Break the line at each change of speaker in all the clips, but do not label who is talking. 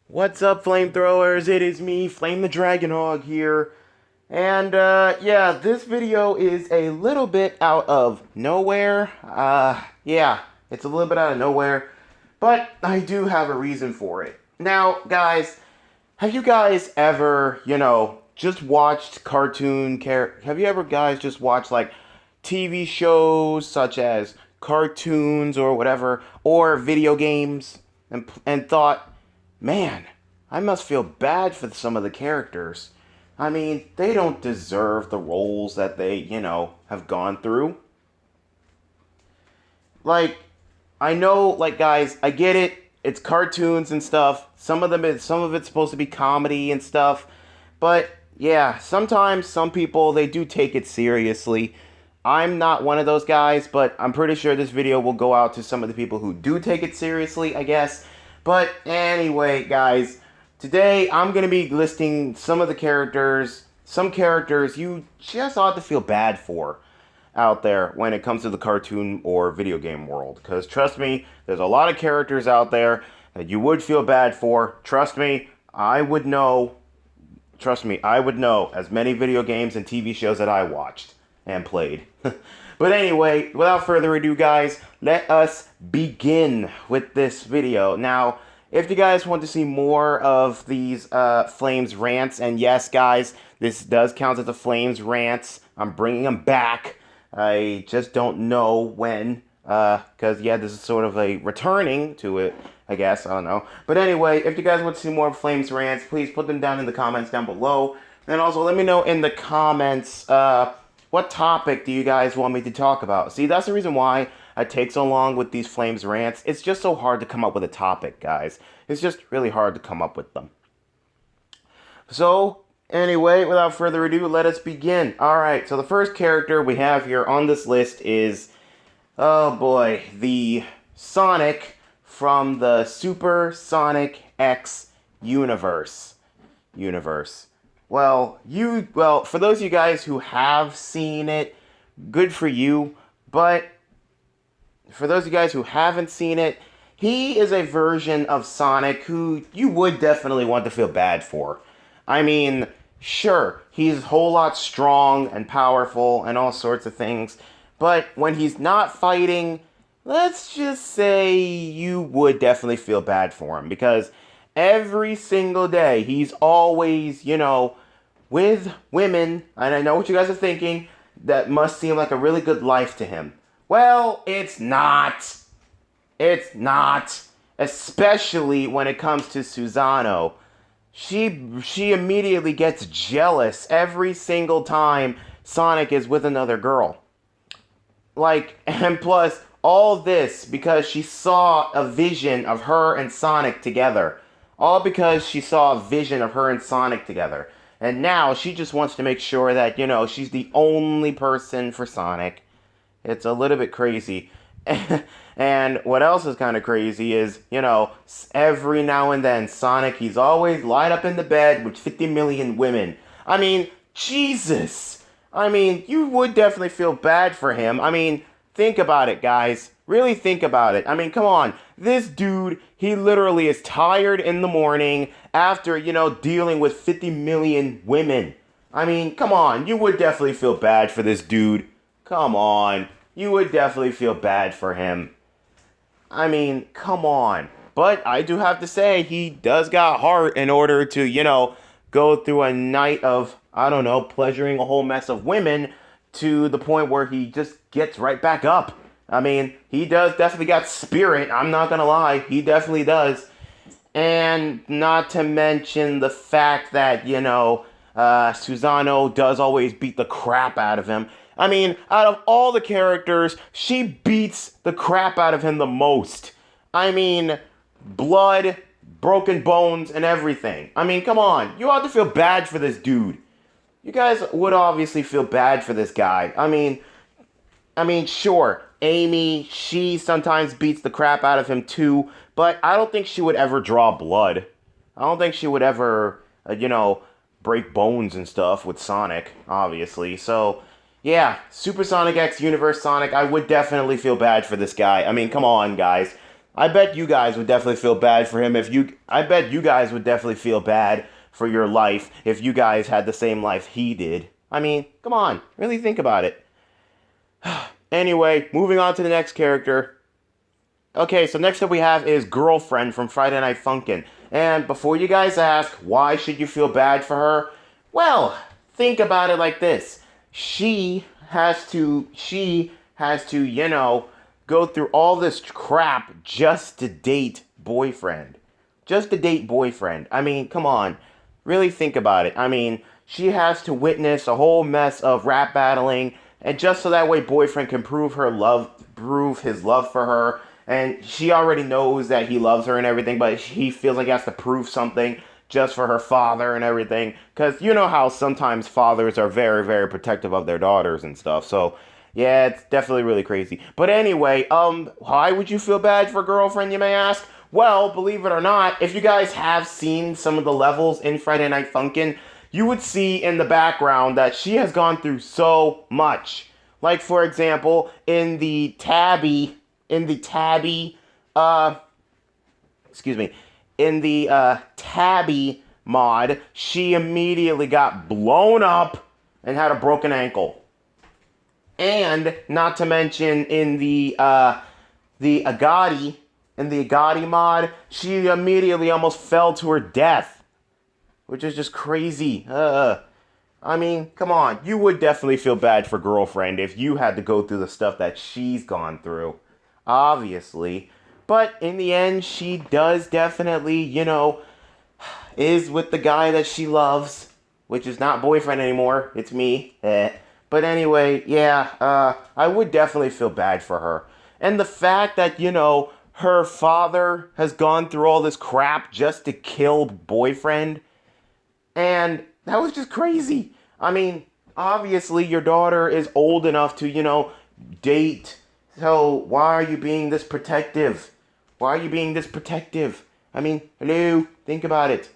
What's up, flamethrowers? It is me, Flame the Dragonhog here. And, yeah, this video is a little bit out of nowhere. Yeah, it's a little bit out of nowhere. But I do have a reason for it. Now, guys, have you guys ever, just watched have you ever, guys, just watched, like, TV shows such as cartoons or whatever, or video games, and thought, man, I must feel bad for some of the characters. I mean, they don't deserve the roles that they, have gone through. Like, I know, like, guys, I get it. It's cartoons and stuff. Some of it's supposed to be comedy and stuff. But yeah, sometimes some people they do take it seriously. I'm not one of those guys, but I'm pretty sure this video will go out to some of the people who do take it seriously, I guess. But anyway, guys, today I'm going to be listing some of the characters, some characters you just ought to feel bad for out there when it comes to the cartoon or video game world. Because trust me, there's a lot of characters out there that you would feel bad for. Trust me, I would know. Trust me, I would know as many video games and TV shows that I watched and played. But anyway, without further ado, guys, let us begin with this video. Now, if you guys want to see more of these Flames rants, and yes, guys, this does count as a Flames rants. I'm bringing them back. I just don't know when, because, yeah, this is sort of a returning to it, I guess. I don't know. But anyway, if you guys want to see more Flames rants, please put them down in the comments down below. And also, let me know in the comments, what topic do you guys want me to talk about? See, that's the reason why I take so long with these Flames rants. It's just so hard to come up with a topic, guys. It's just really hard to come up with them. So, anyway, without further ado, let us begin. Alright, so the first character we have here on this list is, oh boy, the Sonic from the Super Sonic X universe. Well, for those of you guys who have seen it, good for you. But for those of you guys who haven't seen it, he is a version of Sonic who you would definitely want to feel bad for. I mean, sure, he's a whole lot strong and powerful and all sorts of things. But when he's not fighting, let's just say you would definitely feel bad for him. Because every single day, he's always, with women, and I know what you guys are thinking, that must seem like a really good life to him. Well, it's not. It's not. Especially when it comes to Susano. She immediately gets jealous every single time Sonic is with another girl. Like, and plus, all this because she saw a vision of her and Sonic together. All because she saw a vision of her and Sonic together. And now she just wants to make sure that, she's the only person for Sonic. It's a little bit crazy. And what else is kind of crazy is, every now and then Sonic, he's always lied up in the bed with 50 million women. I mean, Jesus. I mean, you would definitely feel bad for him. I mean, think about it, guys. Really think about it. I mean, come on. This dude, he literally is tired in the morning after, dealing with 50 million women. I mean, come on. You would definitely feel bad for this dude. Come on. You would definitely feel bad for him. I mean, come on. But I do have to say, he does got heart in order to, go through a night of, I don't know, pleasuring a whole mess of women to the point where he just gets right back up. I mean, he does definitely got spirit. I'm not gonna lie. He definitely does. And not to mention the fact that, Susano does always beat the crap out of him. I mean, out of all the characters, she beats the crap out of him the most. I mean, blood, broken bones, and everything. I mean, come on. You ought to feel bad for this dude. You guys would obviously feel bad for this guy. I mean, sure, Amy, she sometimes beats the crap out of him too, but I don't think she would ever draw blood. I don't think she would ever, break bones and stuff with Sonic, obviously. So, yeah, Super Sonic X Universe Sonic, I would definitely feel bad for this guy. I mean, come on, guys. I bet you guys would definitely feel bad for him I bet you guys would definitely feel bad for your life if you guys had the same life he did. I mean, come on, really think about it. Anyway, moving on to the next character. Okay, so next up we have is Girlfriend from Friday Night Funkin'. And before you guys ask, why should you feel bad for her? Well, think about it like this. She has to, go through all this crap just to date boyfriend. Just to date boyfriend. I mean, come on. Really think about it. I mean, she has to witness a whole mess of rap battling, and just so that way boyfriend can prove his love for her. And she already knows that he loves her and everything, but he feels like he has to prove something just for her father and everything. Because you know how sometimes fathers are very, very protective of their daughters and stuff. So, yeah, it's definitely really crazy. But anyway, why would you feel bad for Girlfriend, you may ask? Well, believe it or not, if you guys have seen some of the levels in Friday Night Funkin', you would see in the background that she has gone through so much. Like, for example, in the Tabby, Tabby mod, she immediately got blown up and had a broken ankle. And not to mention in the Agati mod, she immediately almost fell to her death, which is just crazy. I mean, come on, you would definitely feel bad for Girlfriend if you had to go through the stuff that she's gone through, obviously. But in the end, she does definitely, is with the guy that she loves, which is not boyfriend anymore. It's me. But anyway, yeah, I would definitely feel bad for her. And the fact that, her father has gone through all this crap just to kill boyfriend, and that was just crazy. I mean, obviously your daughter is old enough to, date. So why are you being this protective? Why are you being this protective? I mean, hello, think about it.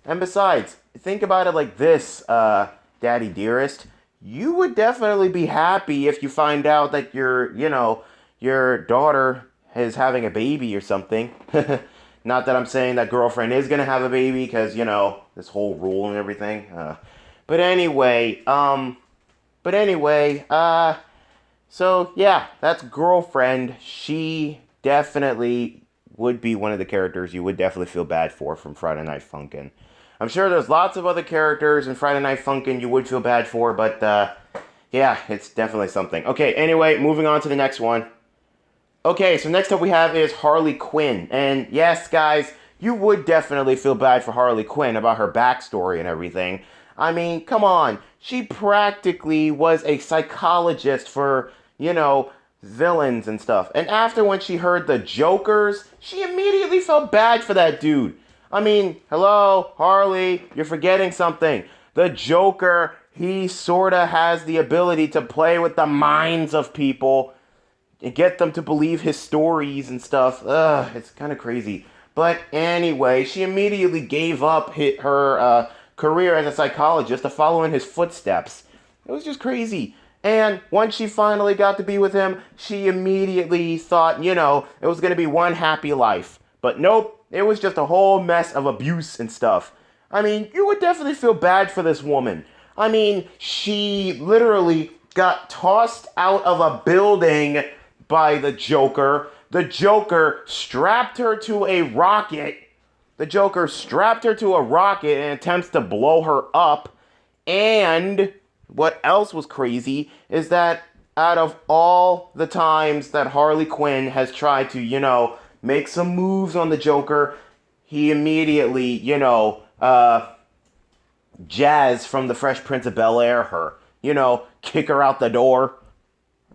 And besides, think about it like this, Daddy Dearest. You would definitely be happy if you find out that your daughter is having a baby or something. Not that I'm saying that Girlfriend is going to have a baby, because, this whole rule and everything. But anyway, so yeah, that's Girlfriend. She definitely would be one of the characters you would definitely feel bad for from Friday Night Funkin'. I'm sure there's lots of other characters in Friday Night Funkin' you would feel bad for, but yeah, it's definitely something. Okay, anyway, moving on to the next one. Okay, so next up we have is Harley Quinn. And yes, guys, you would definitely feel bad for Harley Quinn about her backstory and everything. I mean, come on. She practically was a psychologist for, villains and stuff. And after when she heard the Jokers, she immediately felt bad for that dude. I mean, hello, Harley, you're forgetting something. The Joker, he sorta has the ability to play with the minds of people and get them to believe his stories and stuff. It's kind of crazy. But anyway, she immediately gave up her career as a psychologist to follow in his footsteps. It was just crazy. And once she finally got to be with him, she immediately thought, it was going to be one happy life. But nope, it was just a whole mess of abuse and stuff. I mean, you would definitely feel bad for this woman. I mean, she literally got tossed out of a building by the Joker. The Joker strapped her to a rocket. The Joker strapped her to a rocket in attempts to blow her up. And what else was crazy is that out of all the times that Harley Quinn has tried to, make some moves on the Joker, he immediately, Jazz from the Fresh Prince of Bel-Air her. Kick her out the door.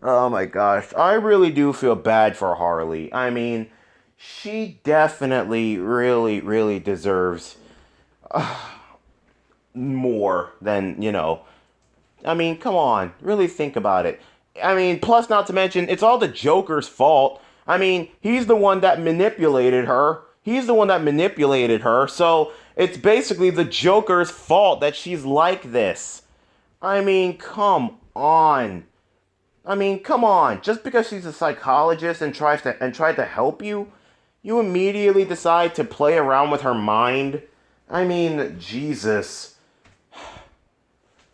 Oh my gosh, I really do feel bad for Harley. I mean, she definitely really, really deserves more than, I mean, come on, really think about it. I mean, plus not to mention, it's all the Joker's fault. I mean, he's the one that manipulated her. So it's basically the Joker's fault that she's like this. I mean, come on. Just because she's a psychologist and tried to help you, you immediately decide to play around with her mind. I mean, Jesus.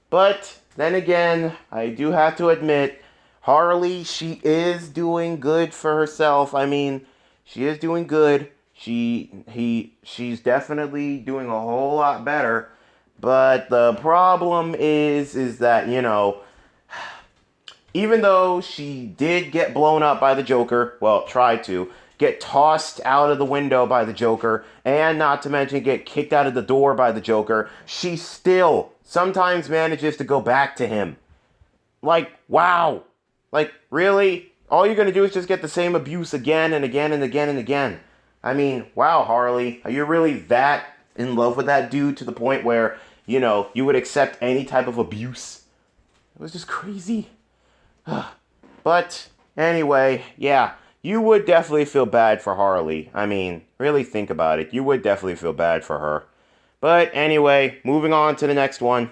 But then again, I do have to admit, Harley, she is doing good for herself. I mean, she is doing good. She's definitely doing a whole lot better. But the problem is that, even though she did get blown up by the Joker, well, tried to, get tossed out of the window by the Joker, and not to mention get kicked out of the door by the Joker, she still sometimes manages to go back to him. Like, wow. Like, really? All you're gonna do is just get the same abuse again and again and again and again. I mean, wow, Harley. Are you really that in love with that dude to the point where, you would accept any type of abuse? It was just crazy. But, anyway, yeah. You would definitely feel bad for Harley. I mean, really think about it. You would definitely feel bad for her. But anyway, moving on to the next one.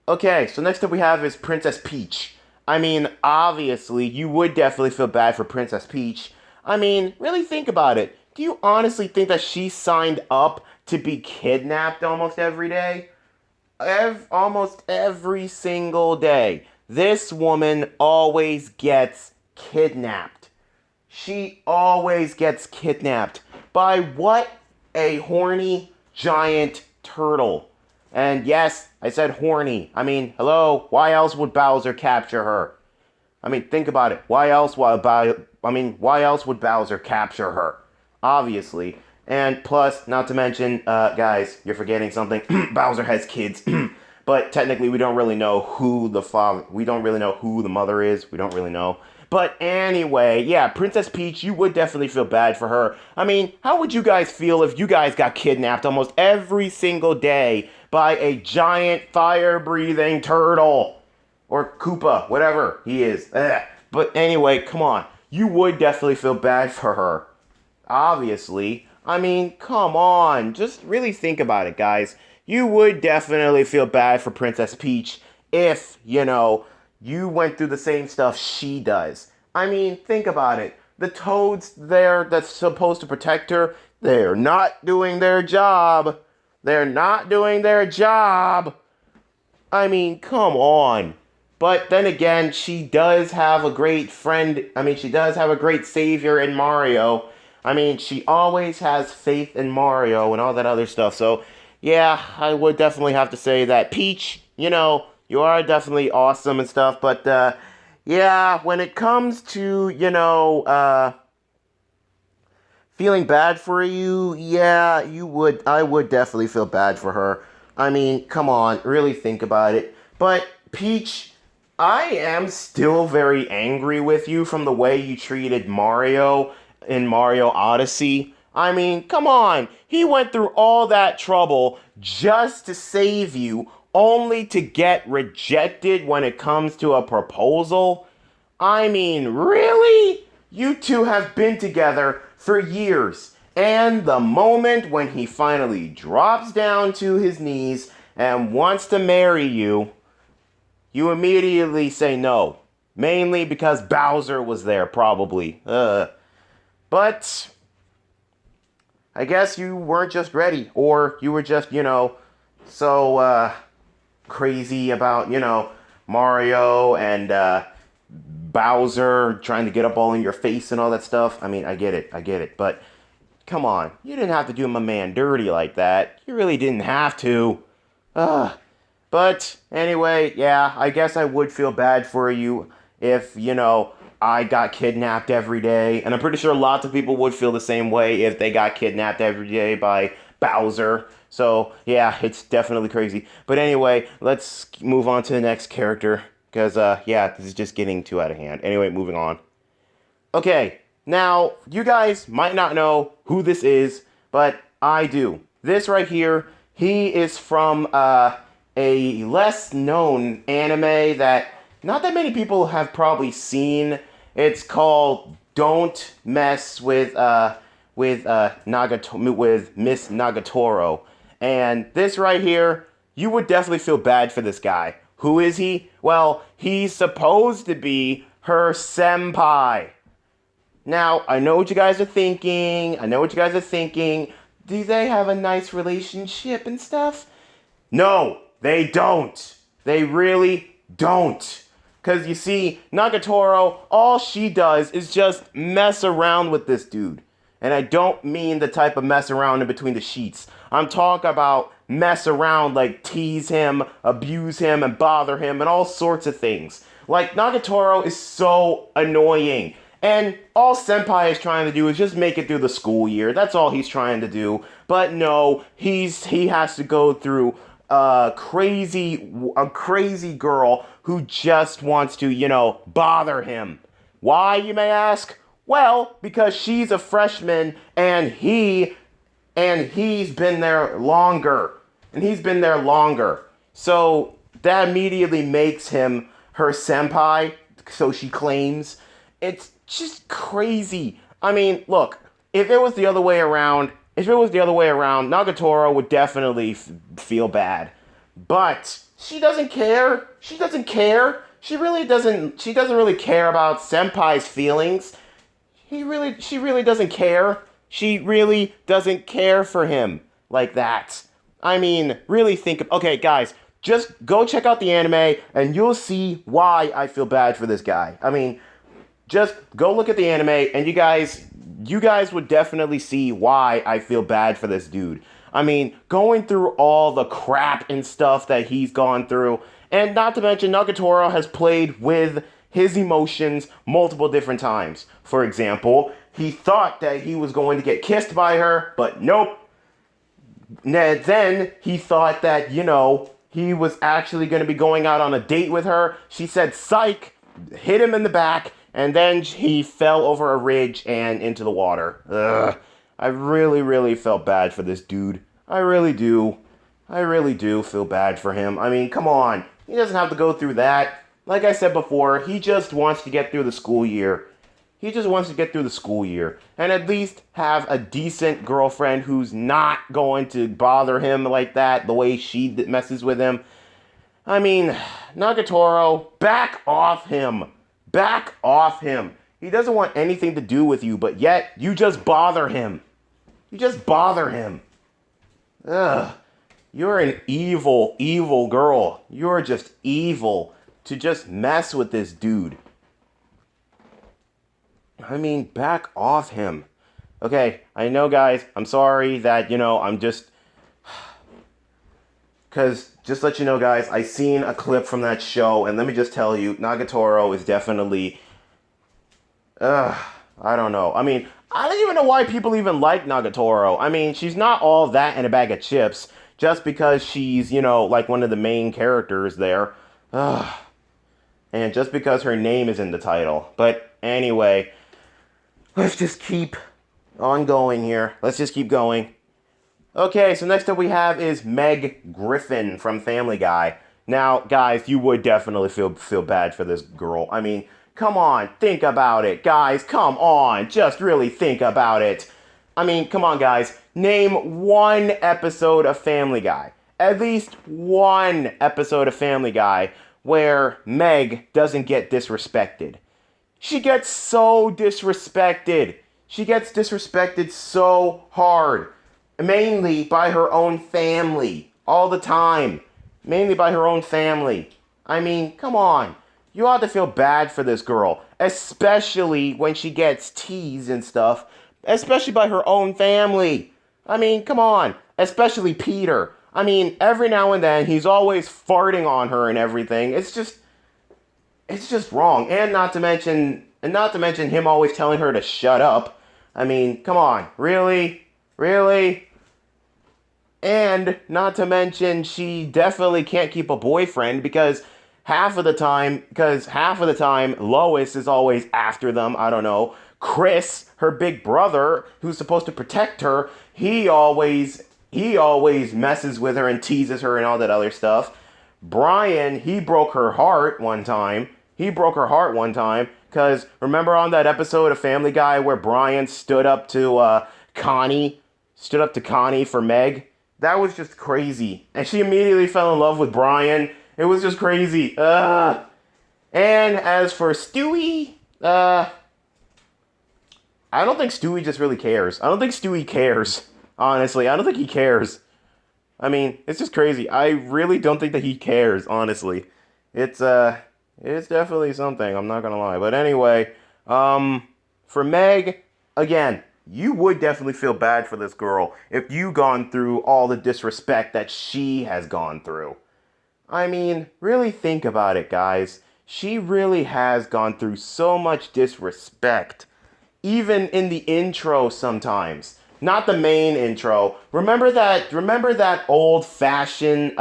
Okay, so next up we have is Princess Peach. I mean, obviously, you would definitely feel bad for Princess Peach. I mean, really think about it. Do you honestly think that she signed up to be kidnapped almost every day? Almost every single day. This woman always gets kidnapped. She always gets kidnapped. By what? A horny giant turtle. And yes, I said horny. I mean, hello, why else would Bowser capture her? I mean, think about it. Why else would Bowser capture her? Obviously. And plus, not to mention, guys, you're forgetting something. Bowser has kids. But technically, we don't really know who the father... We don't really know who the mother is. We don't really know. But anyway, yeah, Princess Peach, you would definitely feel bad for her. I mean, how would you guys feel if you guys got kidnapped almost every single day by a giant fire-breathing turtle? Or Koopa, whatever he is. Ugh. But anyway, come on. You would definitely feel bad for her. Obviously. I mean, come on. Just really think about it, guys. You would definitely feel bad for Princess Peach if, you went through the same stuff she does. I mean, think about it. The toads there that's supposed to protect her, they're not doing their job. They're not doing their job. I mean, come on. But then again, she does have a great friend. I mean, she does have a great savior in Mario. I mean, she always has faith in Mario and all that other stuff. So, yeah, I would definitely have to say that Peach, you are definitely awesome and stuff, but, yeah, when it comes to, feeling bad for you, yeah, I would definitely feel bad for her. I mean, come on, really think about it. But, Peach, I am still very angry with you from the way you treated Mario in Mario Odyssey. I mean, come on, he went through all that trouble just to save you, only to get rejected when it comes to a proposal? I mean, really? You two have been together for years, and the moment when he finally drops down to his knees and wants to marry you, you immediately say no. Mainly because Bowser was there, probably. But I guess you weren't just ready, or you were just, so, crazy about, Mario and Bowser trying to get up all in your face and all that stuff. I mean, I get it. But come on, you didn't have to do my man dirty like that. You really didn't have to. But anyway, yeah, I guess I would feel bad for you if, I got kidnapped every day. And I'm pretty sure lots of people would feel the same way if they got kidnapped every day by Bowser. So, yeah, it's definitely crazy. But anyway, let's move on to the next character. Because, yeah, this is just getting too out of hand. Anyway, moving on. Okay, now, you guys might not know who this is, but I do. This right here, he is from a less known anime that not that many people have probably seen. It's called Don't Mess with Miss Nagatoro. And this right here, you would definitely feel bad for this guy. Who is he? Well, he's supposed to be her senpai. Now, I know what you guys are thinking. Do they have a nice relationship and stuff? No, they don't. They really don't. Because you see, Nagatoro, all she does is just mess around with this dude. And I don't mean the type of mess around in between the sheets. I'm talking about mess around like tease him, abuse him, and bother him, and all sorts of things. Like, Nagatoro is so annoying. And all Senpai is trying to do is just make it through the school year. That's all he's trying to do. But no, he has to go through a crazy girl who just wants to, bother him. Why, you may ask? Well, because she's a freshman and he's been there longer. So that immediately makes him her senpai, so she claims. It's just crazy. I mean, look, if it was the other way around, Nagatoro would definitely feel bad. But she doesn't care. She really doesn't really care about senpai's feelings. She really doesn't care. She really doesn't care for him like that. I mean, really okay, guys, just go check out the anime and you'll see why I feel bad for this guy. I mean, just go look at the anime and you guys would definitely see why I feel bad for this dude. I mean, going through all the crap and stuff that he's gone through, and not to mention Nagatoro has played with his emotions multiple different times. For example, he thought that he was going to get kissed by her, but nope. Then he thought that, he was actually going to be going out on a date with her. She said, psych, hit him in the back, and then he fell over a ridge and into the water. Ugh. I really, really felt bad for this dude. I really do. I really do feel bad for him. I mean, come on. He doesn't have to go through that. Like I said before, he just wants to get through the school year. And at least have a decent girlfriend who's not going to bother him like that, the way she messes with him. I mean, Nagatoro, back off him. He doesn't want anything to do with you, but yet you just bother him. Ugh. You're an evil, evil girl. You're just evil to just mess with this dude. I mean, back off him. Okay, I know, guys, I'm sorry that, I'm just... Because, just to let you know, guys, I seen a clip from that show, and let me just tell you, Nagatoro is definitely... I don't know. I mean, I don't even know why people even like Nagatoro. I mean, she's not all that in a bag of chips, just because she's, like one of the main characters there. And just because her name is in the title. But anyway, let's just keep on going here. Let's just keep going. Okay, so next up we have is Meg Griffin from Family Guy. Now, guys, you would definitely feel bad for this girl. I mean, come on, think about it. Guys, come on, just really think about it. I mean, come on, guys. Name one episode of Family Guy. At least one episode of Family Guy where Meg doesn't get disrespected. She gets so disrespected. She gets disrespected so hard. Mainly by her own family. All the time. Mainly by her own family. I mean, come on. You ought to feel bad for this girl. Especially when she gets teased and stuff. Especially by her own family. I mean, come on. Especially Peter. I mean, every now and then, he's always farting on her and everything. It's just wrong. And not to mention him always telling her to shut up. I mean, come on. Really? Really? And not to mention, she definitely can't keep a boyfriend because half of the time, Lois is always after them. I don't know. Chris, her big brother, who's supposed to protect her, he always messes with her and teases her and all that other stuff. Brian, he broke her heart one time. Because remember on that episode of Family Guy where Brian stood up to Connie for Meg? That was just crazy. And she immediately fell in love with Brian. It was just crazy. And as for Stewie, I don't think Stewie just really cares. I don't think Stewie cares. Honestly, I don't think he cares. I mean, it's just crazy. I really don't think that he cares, honestly. It's definitely something, I'm not gonna lie. But anyway, for Meg, again, you would definitely feel bad for this girl if you gone through all the disrespect that she has gone through. I mean, really think about it, guys. She really has gone through so much disrespect. Even in the intro sometimes. Not the main intro. Remember that old-fashioned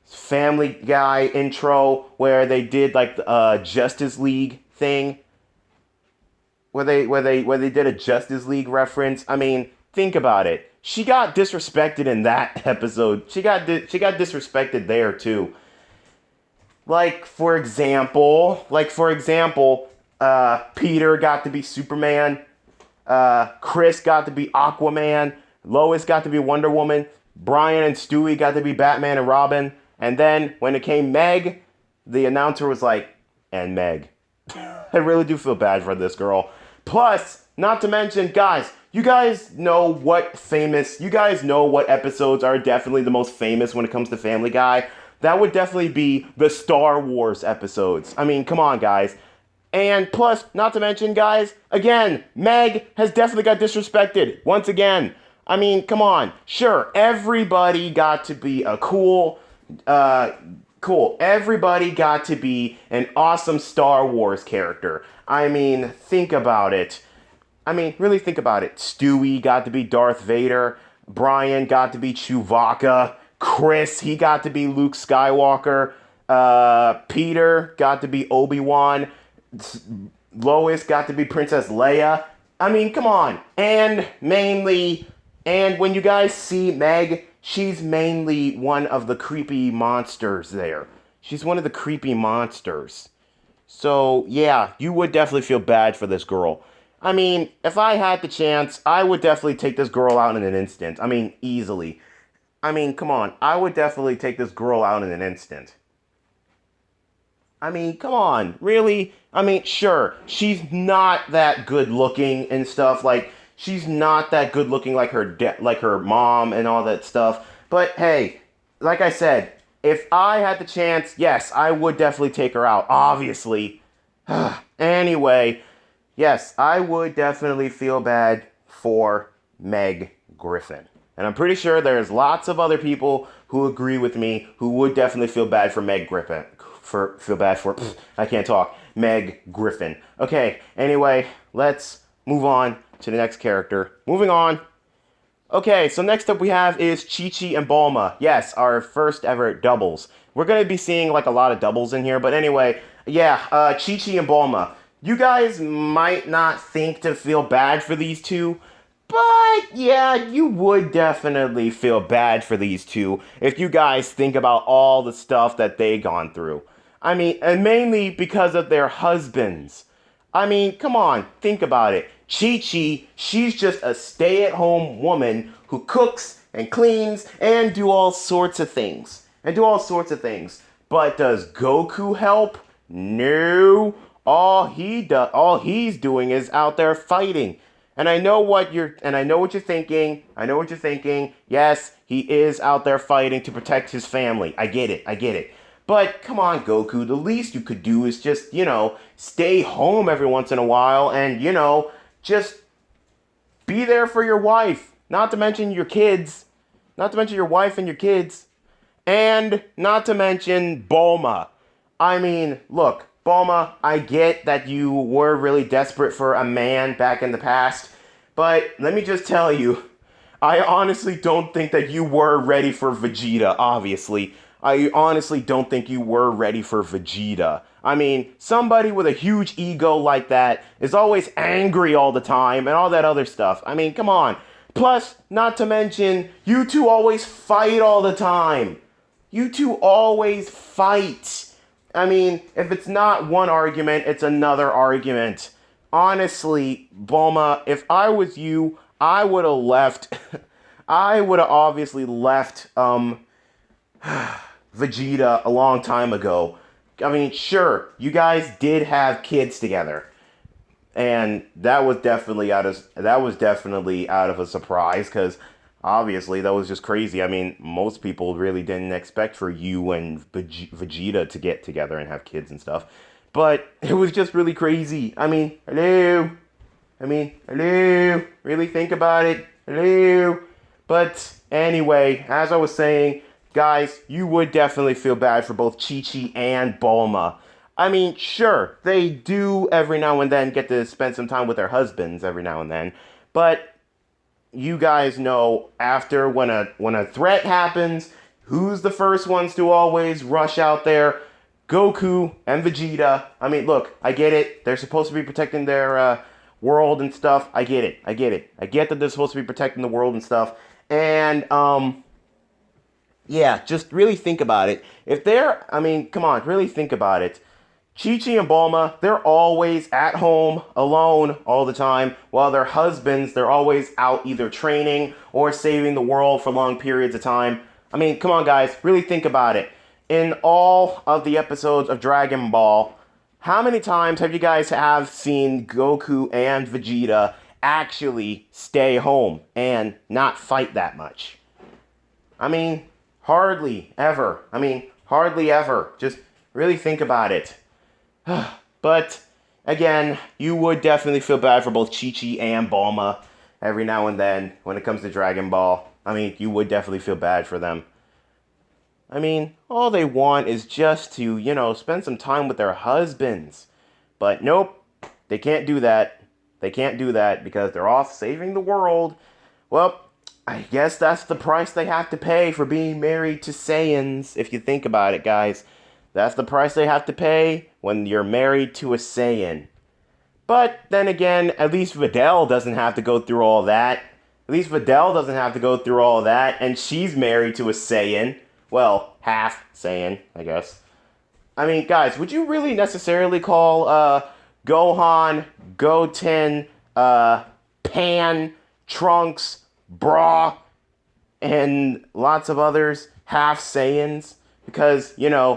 Family Guy intro where they did like the Justice League thing? Where they did a Justice League reference? I mean, think about it. She got disrespected in that episode. She got disrespected there too. Like for example, Peter got to be Superman. Chris got to be Aquaman. Lois got to be Wonder Woman. Brian and Stewie got to be Batman and Robin. And then when it came Meg, the announcer was like, and Meg. I really do feel bad for this girl. Plus, not to mention, guys, you guys know what episodes are definitely the most famous when it comes to Family Guy. That would definitely be the Star Wars episodes. I mean, come on, guys. And plus, not to mention, guys, again, Meg has definitely got disrespected. Once again. I mean, come on. Sure, everybody got to be a cool. Everybody got to be an awesome Star Wars character. I mean, think about it. I mean, really think about it. Stewie got to be Darth Vader. Brian got to be Chewbacca. Chris, he got to be Luke Skywalker. Peter got to be Obi-Wan. Lois got to be Princess Leia. I mean, come on. And when you guys see Meg, she's mainly one of the creepy monsters there. She's one of the creepy monsters. So, yeah, you would definitely feel bad for this girl. I mean, if I had the chance, I would definitely take this girl out in an instant. I mean, easily. I mean, come on. I would definitely take this girl out in an instant. I mean, come on, really? I mean, sure, she's not that good looking and stuff. Like, she's not that good looking like her mom and all that stuff. But hey, like I said, if I had the chance, yes, I would definitely take her out. Obviously. Anyway, yes, I would definitely feel bad for Meg Griffin. And I'm pretty sure there's lots of other people who agree with me who would definitely feel bad for Meg Griffin. I can't talk. Meg Griffin. Okay, anyway, let's move on to the next character. Moving on. Okay, so next up we have is Chichi and Bulma. Yes, our first ever doubles. We're going to be seeing like a lot of doubles in here, but anyway, yeah, Chichi and Bulma. You guys might not think to feel bad for these two, but yeah, you would definitely feel bad for these two if you guys think about all the stuff that they gone through. I mean, and mainly because of their husbands. I mean, come on, think about it. Chi-Chi, she's just a stay-at-home woman who cooks and cleans and do all sorts of things. But does Goku help? No. All he's doing is out there fighting. And I know what you're thinking. Yes, he is out there fighting to protect his family. I get it. But come on, Goku, the least you could do is just, stay home every once in a while and, just be there for your wife. Not to mention your kids. Not to mention your wife and your kids. And not to mention Bulma. I mean, look, Bulma, I get that you were really desperate for a man back in the past. But let me just tell you, I honestly don't think that you were ready for Vegeta, obviously. I honestly don't think you were ready for Vegeta. I mean, somebody with a huge ego like that is always angry all the time and all that other stuff. I mean, come on. Plus, not to mention, you two always fight all the time. You two always fight. I mean, if it's not one argument, it's another argument. Honestly, Bulma, if I was you, I would have left. I would have obviously left, Vegeta a long time ago. I mean, sure, you guys did have kids together. And that was definitely out of a surprise, because obviously that was just crazy. I mean, most people really didn't expect for you and Vegeta to get together and have kids and stuff. But it was just really crazy. I mean, hello. Really think about it. Hello. But anyway, as I was saying, guys, you would definitely feel bad for both Chichi and Bulma. I mean, sure, they do every now and then get to spend some time with their husbands every now and then, but you guys know, after when a threat happens, who's the first ones to always rush out there? Goku and Vegeta. I mean, look, I get it. They're supposed to be protecting their world and stuff. I get it. I get that they're supposed to be protecting the world and stuff. And yeah, just really think about it. Come on, really think about it. Chi-Chi and Bulma, they're always at home, alone, all the time, while their husbands, they're always out either training or saving the world for long periods of time. I mean, come on, guys, really think about it. In all of the episodes of Dragon Ball, how many times have you guys seen Goku and Vegeta actually stay home and not fight that much? I mean, hardly ever. Just really think about it. But, again, you would definitely feel bad for both Chi-Chi and Bulma every now and then when it comes to Dragon Ball. I mean, you would definitely feel bad for them. I mean, all they want is just to, spend some time with their husbands. But nope, they can't do that. Because they're off saving the world. Well, I guess that's the price they have to pay for being married to Saiyans, if you think about it, guys. That's the price they have to pay when you're married to a Saiyan. But then again, at least Videl doesn't have to go through all that. And she's married to a Saiyan. Well, half Saiyan, I guess. I mean, guys, would you really necessarily call Gohan, Goten, Pan, Trunks, Bra, and lots of others half Saiyans? Because,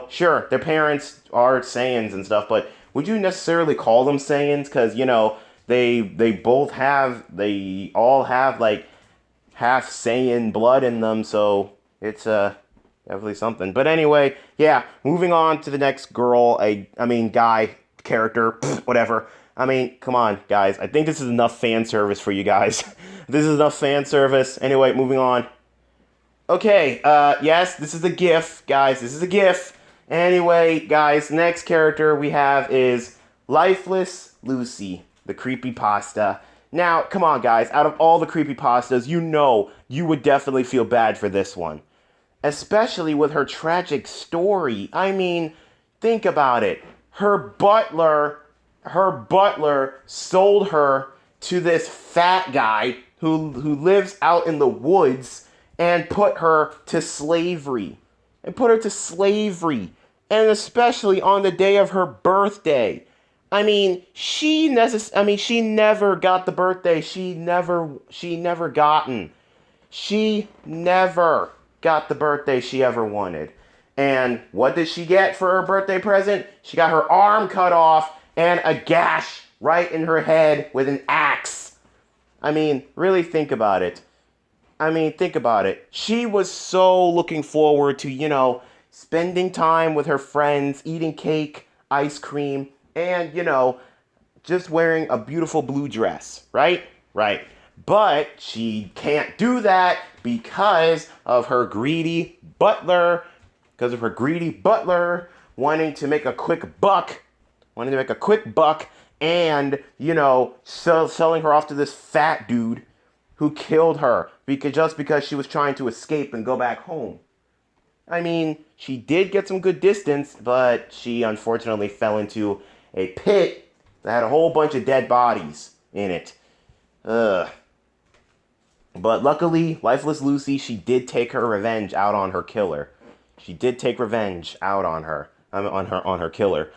sure, their parents are Saiyans and stuff, but would you necessarily call them Saiyans? Because, they all have, like, half Saiyan blood in them, so it's, definitely something. But anyway, yeah, moving on to the next guy character, whatever. I mean, come on, guys. I think this is enough fan service for you guys. Anyway, moving on. Okay, yes, this is a GIF, guys. Anyway, guys, next character we have is Lifeless Lucy, the creepypasta. Now, come on, guys. Out of all the creepypastas, you would definitely feel bad for this one. Especially with her tragic story. I mean, think about it. Her butler sold her to this fat guy who lives out in the woods and put her to slavery. And especially on the day of her birthday. I mean, she never got the birthday. She never got the birthday she ever wanted. And what did she get for her birthday present? She got her arm cut off and a gash right in her head with an axe. I mean, really think about it. She was so looking forward to, spending time with her friends, eating cake, ice cream, and, just wearing a beautiful blue dress, right? Right. But she can't do that because of her greedy butler. Wanting to make a quick buck. And, selling her off to this fat dude who killed her because she was trying to escape and go back home. I mean, she did get some good distance, but she unfortunately fell into a pit that had a whole bunch of dead bodies in it. But luckily, Lifeless Lucy, she did take her revenge out on her killer. On her killer.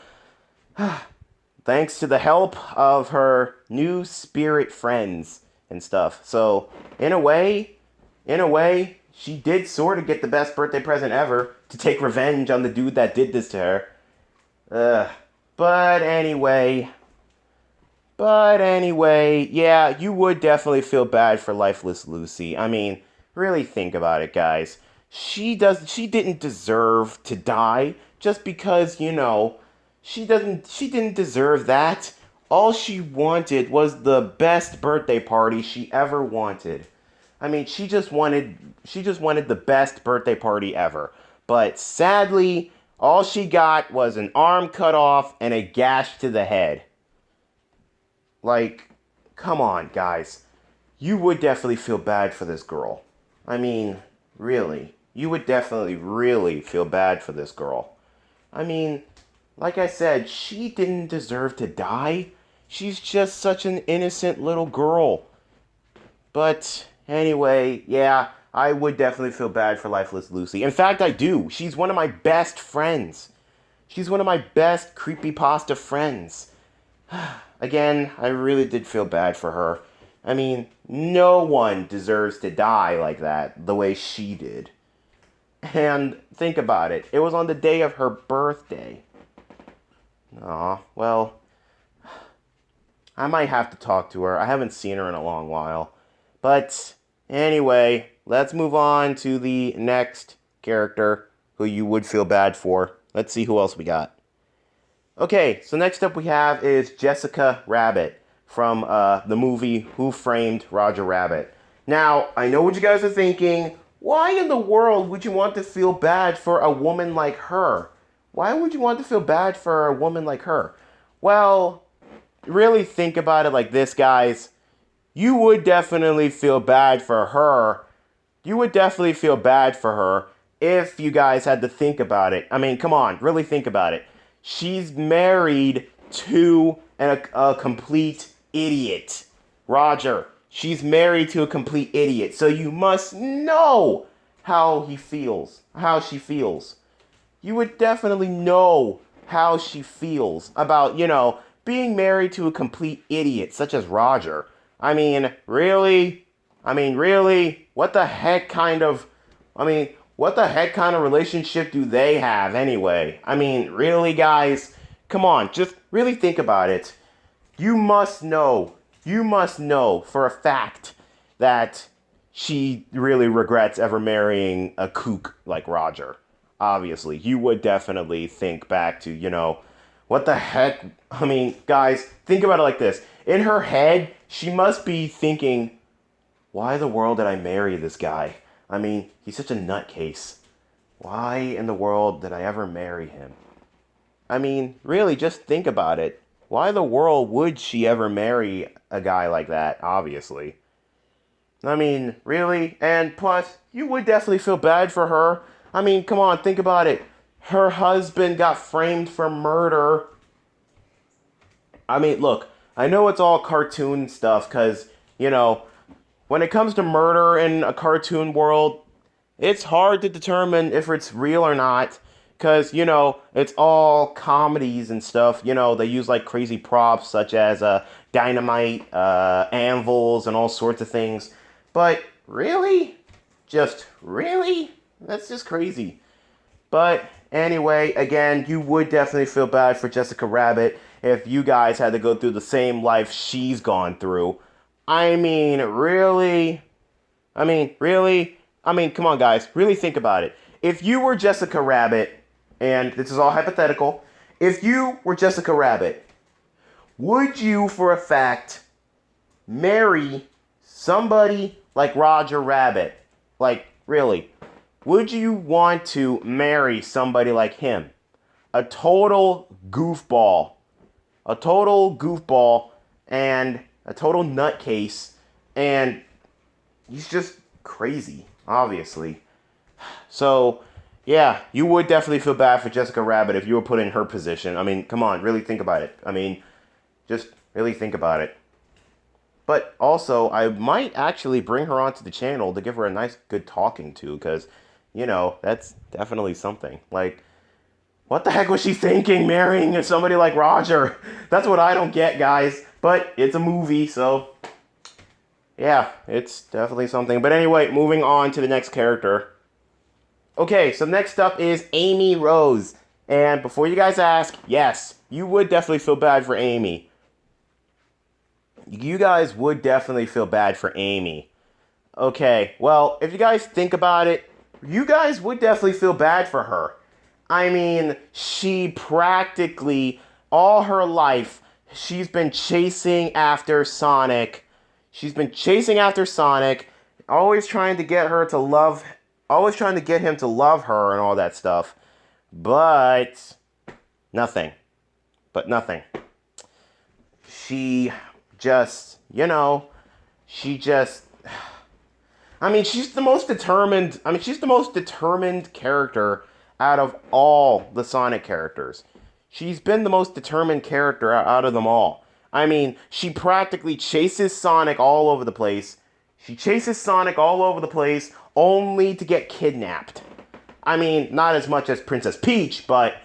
Thanks to the help of her new spirit friends and stuff. So, in a way, she did sort of get the best birthday present ever to take revenge on the dude that did this to her. But anyway, But anyway, yeah, you would definitely feel bad for Lifeless Lucy. I mean, really think about it, guys. She didn't deserve to die just because, she didn't deserve that. All she wanted was the best birthday party she ever wanted. I mean, she just wanted the best birthday party ever. But sadly, all she got was an arm cut off and a gash to the head. Like, come on, guys. You would definitely feel bad for this girl. I mean, really. You would definitely really feel bad for this girl. I mean, like I said, she didn't deserve to die. She's just such an innocent little girl. But anyway, yeah, I would definitely feel bad for Lifeless Lucy. In fact, I do. She's one of my best friends. She's one of my best creepypasta friends. Again, I really did feel bad for her. I mean, no one deserves to die like that, the way she did. And think about it. It was on the day of her birthday. Aw, well, I might have to talk to her. I haven't seen her in a long while. But anyway, let's move on to the next character who you would feel bad for. Let's see who else we got. Okay, so next up we have is Jessica Rabbit from the movie Who Framed Roger Rabbit. Now, I know what you guys are thinking. Why in the world would you want to feel bad for a woman like her? Why would you want to feel bad for a woman like her? Well, really think about it like this, guys. You would definitely feel bad for her. You would definitely feel bad for her if you guys had to think about it. I mean, come on, really think about it. She's married to a complete idiot. Roger. She's married to a complete idiot. So you must know how he feels, how she feels. You would definitely know how she feels about, being married to a complete idiot such as Roger. I mean, really? What the heck kind of, relationship do they have anyway? I mean, really, guys? Come on, just really think about it. You must know for a fact that she really regrets ever marrying a kook like Roger. Obviously, you would definitely think back to, what the heck? I mean, guys, think about it like this. In her head, she must be thinking, why the world did I marry this guy? I mean, he's such a nutcase. Why in the world did I ever marry him? I mean, really, just think about it. Why the world would she ever marry a guy like that, obviously? I mean, really? And plus, you would definitely feel bad for her. I mean, come on, think about it. Her husband got framed for murder. I mean, look, I know it's all cartoon stuff because, when it comes to murder in a cartoon world, it's hard to determine if it's real or not. Because, it's all comedies and stuff. They use like crazy props such as dynamite, anvils, and all sorts of things. But really? Just really? That's just crazy. But anyway, again, you would definitely feel bad for Jessica Rabbit if you guys had to go through the same life she's gone through. I mean, really? Come on, guys. Really think about it. If you were Jessica Rabbit, and this is all hypothetical, if you were Jessica Rabbit, would you, for a fact, marry somebody like Roger Rabbit? Like, really? Would you want to marry somebody like him? A total goofball. A total goofball and a total nutcase. And he's just crazy, obviously. So, yeah, you would definitely feel bad for Jessica Rabbit if you were put in her position. I mean, come on, really think about it. I mean, just really think about it. But also, I might actually bring her onto the channel to give her a nice, good talking to, because, that's definitely something. Like, what the heck was she thinking, marrying somebody like Roger? That's what I don't get, guys. But it's a movie, so yeah, it's definitely something. But anyway, moving on to the next character. Okay, so next up is Amy Rose. And before you guys ask, yes, you would definitely feel bad for Amy. you guys would definitely feel bad for Amy. Okay, well, if you guys think about it, you guys would definitely feel bad for her. I mean, she practically, all her life, she's been chasing after Sonic. She's been chasing after Sonic, always trying to get her to love, always trying to get him to love her and all that stuff. But nothing. But nothing. She just, she just, I mean, she's the most determined, she's the most determined character out of all the Sonic characters. She's been the most determined character out of them all. I mean, she practically chases Sonic all over the place. She chases Sonic all over the place only to get kidnapped. I mean, not as much as Princess Peach, but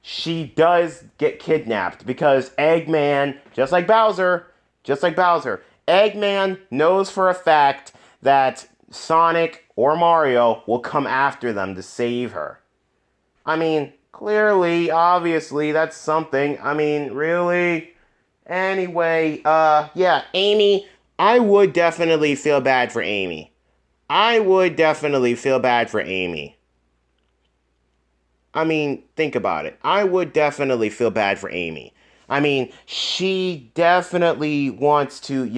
she does get kidnapped because Eggman, just like Bowser, Eggman knows for a fact that Sonic or Mario will come after them to save her. I mean, clearly, obviously, that's something. I mean, really? Anyway, yeah, Amy, I would definitely feel bad for Amy. I would definitely feel bad for Amy. I mean, think about it. I would definitely feel bad for Amy. I mean, she definitely wants to,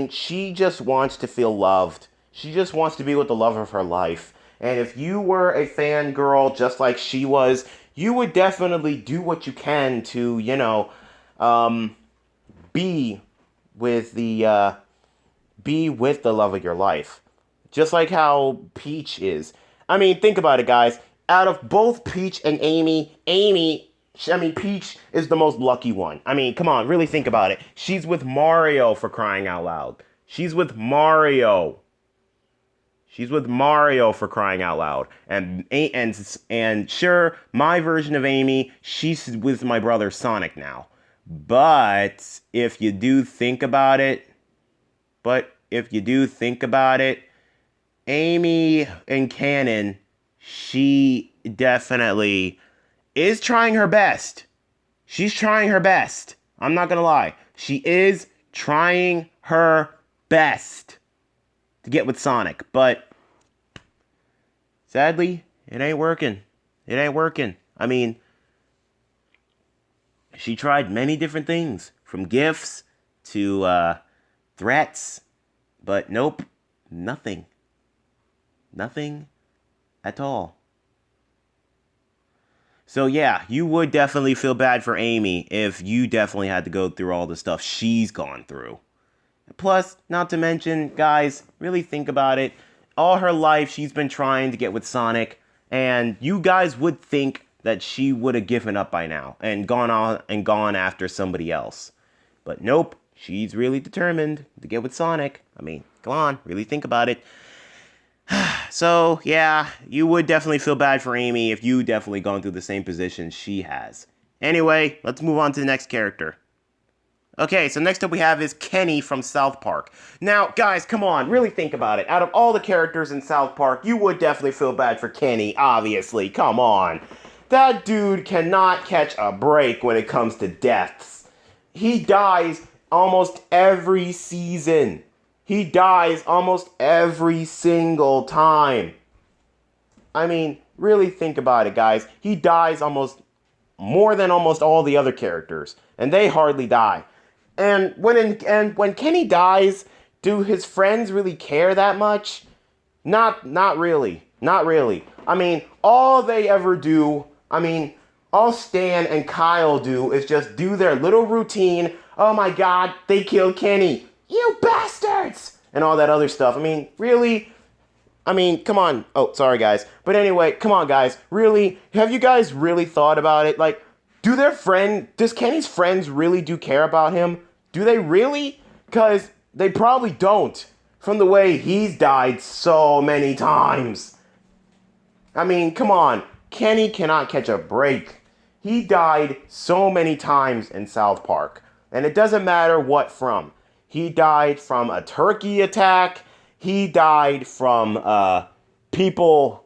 she just wants to feel loved. She just wants to be with the love of her life. And if you were a fangirl just like she was, you would definitely do what you can to, be with the love of your life. Just like how Peach is. I mean, think about it, guys. Out of both Peach and Amy, Peach is the most lucky one. I mean, come on, really think about it. She's with Mario, for crying out loud. She's with Mario. She's with Mario, for crying out loud. And sure, my version of Amy, she's with my brother Sonic now. But if you do think about it, Amy in canon, she definitely is trying her best. She's trying her best. I'm not gonna lie. She is trying her best to get with Sonic, but sadly, it ain't working. I mean, she tried many different things, from gifts to threats, but nope, nothing. Nothing at all. So yeah, you would definitely feel bad for Amy if you definitely had to go through all the stuff she's gone through. Plus, not to mention, guys, really think about it. All her life, she's been trying to get with Sonic, and you guys would think that she would have given up by now and gone after somebody else. But nope, she's really determined to get with Sonic. I mean, come on, really think about it. So, yeah, you would definitely feel bad for Amy if you definitely gone through the same position she has. Anyway, let's move on to the next character. Okay, so next up we have is Kenny from South Park. Now, guys, come on, really think about it. Out of all the characters in South Park, you would definitely feel bad for Kenny, obviously. Come on. That dude cannot catch a break when it comes to deaths. He dies almost every season. He dies almost every single time. I mean, really think about it, guys. He dies more than almost all the other characters, and they hardly die. And when Kenny dies, do his friends really care that much? Not really. I mean, all they ever do, all Stan and Kyle do is just do their little routine. Oh my God, they killed Kenny. You bastards! And all that other stuff. I mean, really? I mean, come on. Oh, sorry, guys. But anyway, come on, guys. Really? Have you guys really thought about it? Like, does Kenny's friends really do care about him? Do they really? Because they probably don't. From the way he's died so many times. I mean, come on. Kenny cannot catch a break. He died so many times in South Park. And it doesn't matter what from. He died from a turkey attack. He died from people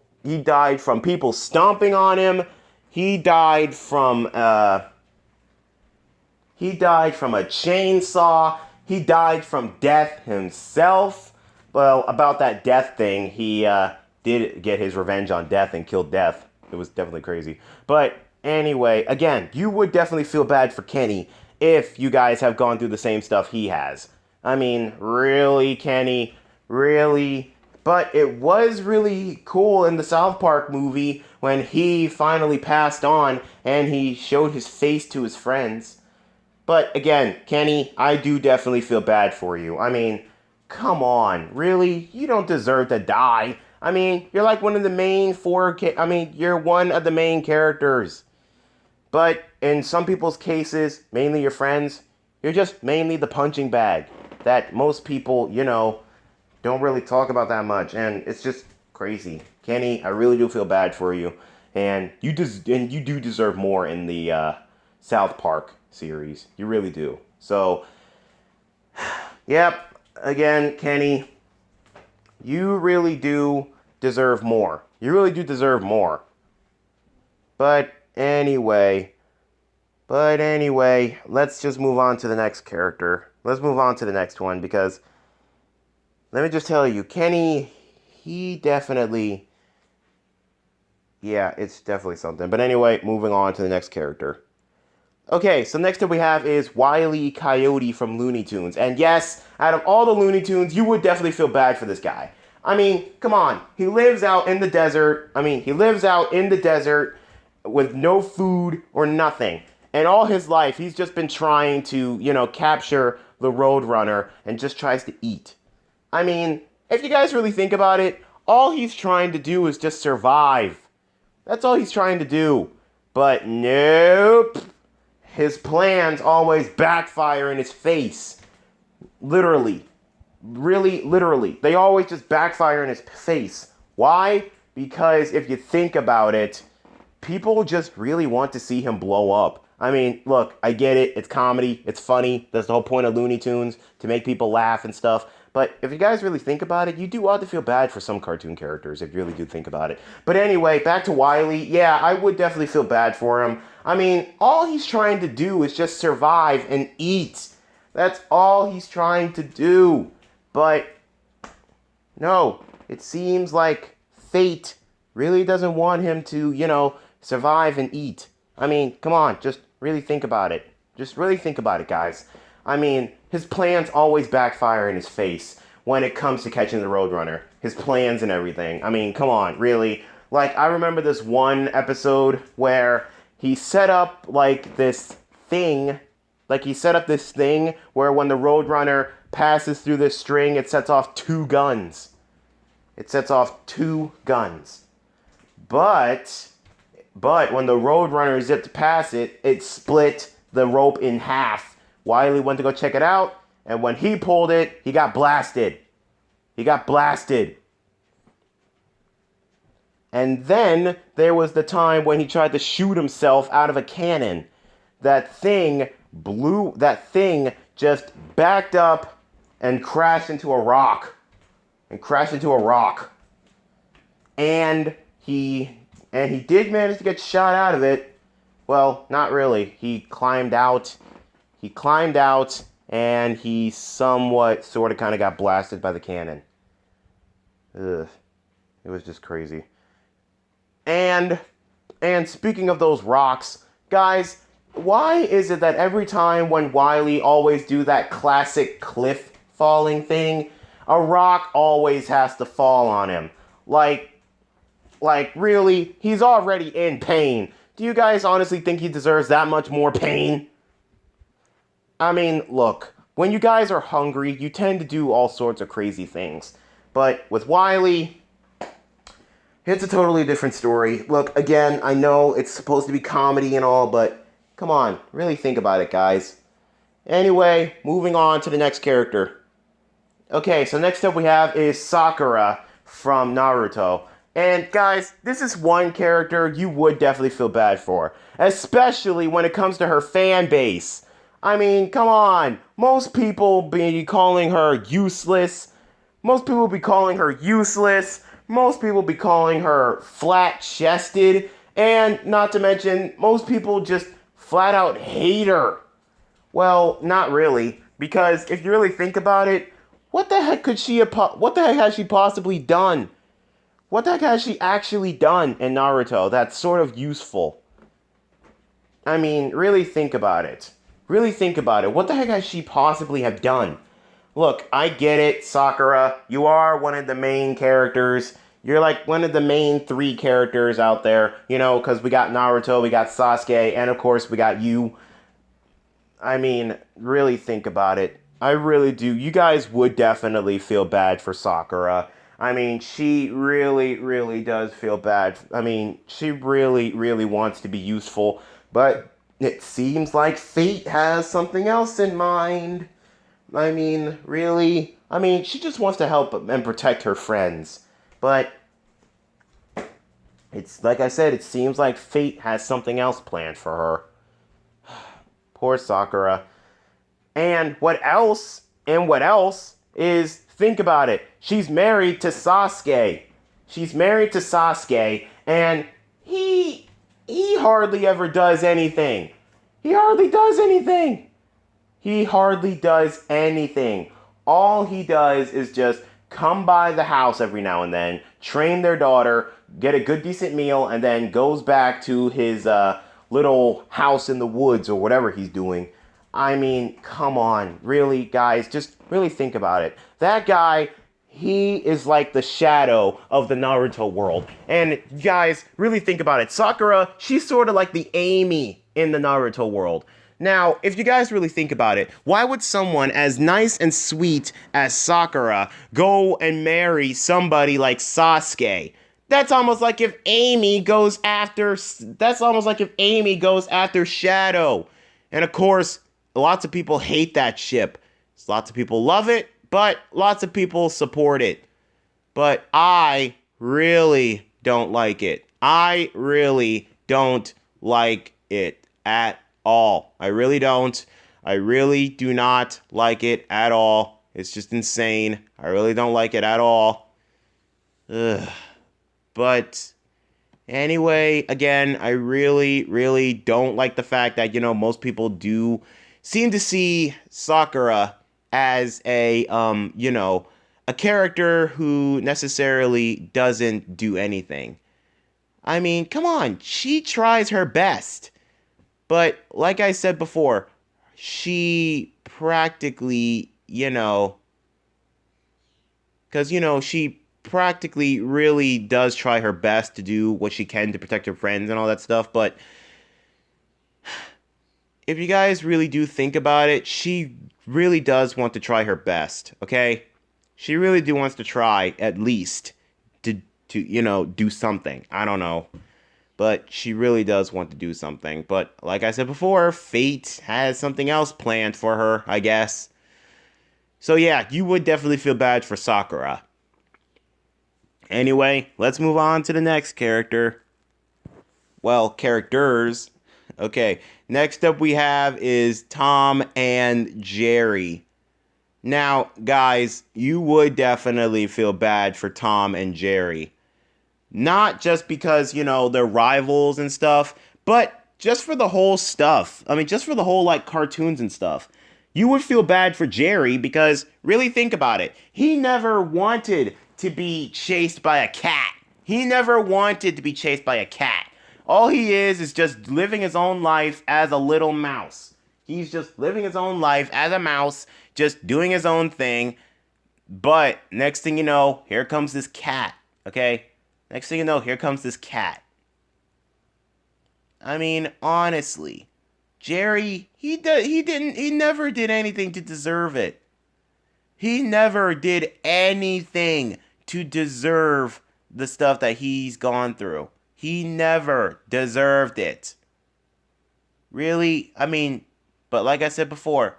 stomping on him. He died from a chainsaw. he died from death himself. Well, about that death thing, he did get his revenge on death and killed death. It was definitely crazy. But anyway, again, you would definitely feel bad for Kenny if you guys have gone through the same stuff he has. I mean, really, Kenny? Really? But it was really cool in the South Park movie when he finally passed on and he showed his face to his friends. But again, Kenny, I do definitely feel bad for you. I mean, come on, really? You don't deserve to die. I mean, you're like one of the main you're one of the main characters. But in some people's cases, mainly your friends, you're just mainly the punching bag that most people, don't really talk about that much. And it's just crazy. Kenny, I really do feel bad for you. And you do deserve more in the South Park series. You really do. So, yep. Again, Kenny, you really do deserve more. You really do deserve more. But anyway, let's just move on to the next character. Let's move on to the next one because let me just tell you, Kenny, he definitely, yeah, it's definitely something. But anyway, moving on to the next character. Okay, so next up we have is Wile E. Coyote from Looney Tunes. And yes, out of all the Looney Tunes, you would definitely feel bad for this guy. I mean, come on. He lives out in the desert. With no food or nothing. And all his life, he's just been trying to, capture the Roadrunner and just tries to eat. I mean, if you guys really think about it, all he's trying to do is just survive. That's all he's trying to do. But nope. His plans always backfire in his face. Literally. Really, literally. They always just backfire in his face. Why? Because if you think about it, people just really want to see him blow up. I mean, look, I get it. It's comedy. It's funny. That's the whole point of Looney Tunes, to make people laugh and stuff. But if you guys really think about it, you do ought to feel bad for some cartoon characters, if you really do think about it. But anyway, back to Wile E. Yeah, I would definitely feel bad for him. I mean, all he's trying to do is just survive and eat. That's all he's trying to do. But no, it seems like fate really doesn't want him to, survive and eat. I mean, come on, just really think about it. Just really think about it, guys. I mean, his plans always backfire in his face when it comes to catching the Roadrunner. His plans and everything. I mean, come on, really. Like, I remember this one episode where he set up, this thing where when the Roadrunner passes through this string, it sets off 2 guns. But when the Roadrunner zipped past it, it split the rope in half. Wile went to go check it out, and when he pulled it, he got blasted. And then there was the time when he tried to shoot himself out of a cannon. That thing just backed up and crashed into a rock. And he did manage to get shot out of it. Well, not really. He climbed out, and he sort of kind of got blasted by the cannon. Ugh. It was just crazy. And speaking of those rocks, guys, why is it that every time when Wile always do that classic cliff falling thing, a rock always has to fall on him? Like, really? He's already in pain. Do you guys honestly think he deserves that much more pain? I mean, look, when you guys are hungry, you tend to do all sorts of crazy things. But with Wile, it's a totally different story. Look, again, I know it's supposed to be comedy and all, but come on, really think about it, guys. Anyway, moving on to the next character. Okay, so next up we have is Sakura from Naruto. And guys, this is one character you would definitely feel bad for, especially when it comes to her fan base. I mean, come on. Most people be calling her useless. Most people be calling her flat-chested. And not to mention, most people just flat out hate her. Well, not really. Because if you really think about it, what the heck what the heck has she possibly done? What the heck has she actually done in Naruto that's sort of useful? I mean, really think about it. Really think about it. What the heck has she possibly have done? Look, I get it, Sakura. You are one of the main characters. You're like one of the main three characters out there, because we got Naruto, we got Sasuke, and of course we got you. I mean, really think about it. I really do. You guys would definitely feel bad for Sakura. I mean, she really, really does feel bad. I mean, she really, really wants to be useful, but it seems like fate has something else in mind. I mean, really? I mean, she just wants to help and protect her friends. But it's like I said, it seems like fate has something else planned for her. Poor Sakura. And what else? Is, think about it. She's married to Sasuke. She's married to Sasuke, and he hardly ever does anything. He hardly does anything. He hardly does anything. All he does is just come by the house every now and then, train their daughter, get a good decent meal, and then goes back to his little house in the woods or whatever he's doing. I mean, come on. Really, guys, just really think about it. That guy, he is like the shadow of the Naruto world. And guys, really think about it. Sakura, she's sort of like the Amy in the Naruto world. Now, if you guys really think about it, why would someone as nice and sweet as Sakura go and marry somebody like Sasuke? That's almost like if Amy goes after Shadow. And of course, lots of people hate that ship. Lots of people love it, but lots of people support it. But I really don't like it. I really don't like it at all. I really don't. I really do not like it at all. It's just insane. I really don't like it at all. Ugh. But anyway, again, I really, really don't like the fact that, most people do seem to see Sakura as a character who necessarily doesn't do anything. I mean, come on, she tries her best. But like I said before, she practically, she practically really does try her best to do what she can to protect her friends and all that stuff. But if you guys really do think about it, she really does want to try her best, okay? She really wants to try, at least, to do something. I don't know. But she really does want to do something. But like I said before, fate has something else planned for her, I guess. So yeah, you would definitely feel bad for Sakura. Anyway, let's move on to the next character. Well, characters. Okay, next up we have is Tom and Jerry. Now, guys, you would definitely feel bad for Tom and Jerry. Not just because, they're rivals and stuff, but just for the whole stuff. I mean, just for the whole, cartoons and stuff. You would feel bad for Jerry because, really think about it. He never wanted to be chased by a cat. He never wanted to be chased by a cat. All he is just living his own life as a little mouse. He's just living his own life as a mouse, just doing his own thing. But next thing you know, here comes this cat, okay? Next thing you know, here comes this cat. I mean, honestly, Jerry, he never did anything to deserve it. He never did anything to deserve the stuff that he's gone through. He never deserved it. Really? I mean, but like I said before,